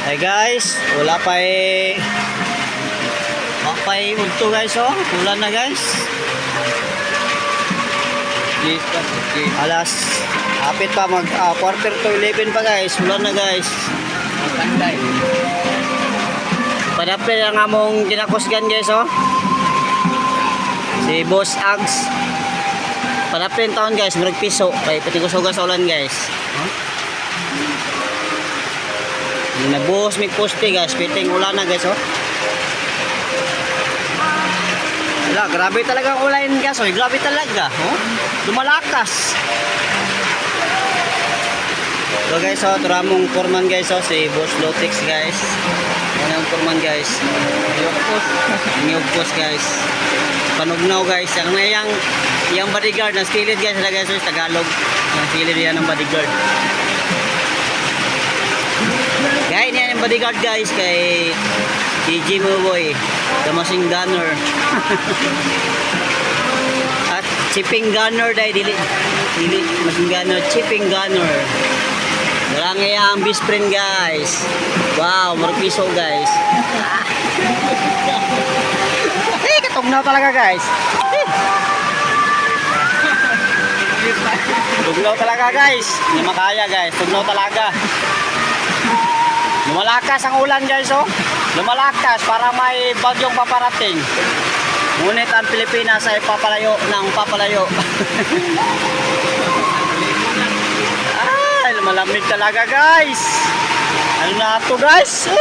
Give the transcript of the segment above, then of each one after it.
Hey guys, wala pa ulto guys oh. Ulan na guys. Alas, hapit pa mag quarter to 11 pa guys. Ulan na guys. Panday. Padapil ang among ginakusgan guys oh. Si Boss Ags. Padapil taon guys, murag piso. Kay patigusugan sa ulan guys. Nagbuhos may poste guys, piting ulan na guys oh. Wala, grabe talaga ang ulan guys oh. Grabe talaga oh. Lumalakas. So guys oh, turamong foreman guys oh, si Boss Lotex guys. Ano ang foreman guys? New post guys. Panugnaw guys. Yang bodyguard na skilled guys na guys oh, Tagalog. Ang skilled yan ng bodyguard. Guys, yan yung bodyguard guys kay DJ Muboy, the machine gunner. At chipping gunner dahil dili machine gunner, chipping gunner. Wala nga yung best friend guys. Wow, marpiso guys. Katugnaw talaga guys. Tugnaw talaga guys. Hindi makaya guys, tugnaw talaga. Lumalakas ang ulan guys oh. Lumalakas para may bagyong paparating. Ngunit ang Pilipinas ay papalayo ng papalayo. Ay, malamig talaga guys. Ano na ito guys?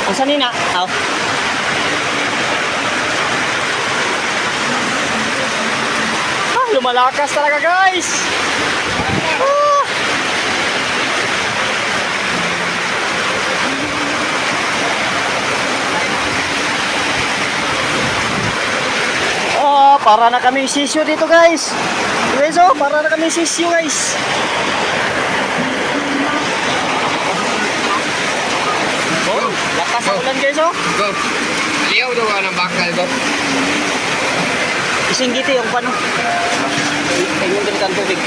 Asa ni na? Aw. Lumalakas talaga guys. Para na kami sisyo dito guys. Guys oh, para na kami sisyo guys. Lakas ang ulan guys oh. Go. Aliyaw daw ka ng bakal go. Ising giti yung pano. Tingin din kan tubig.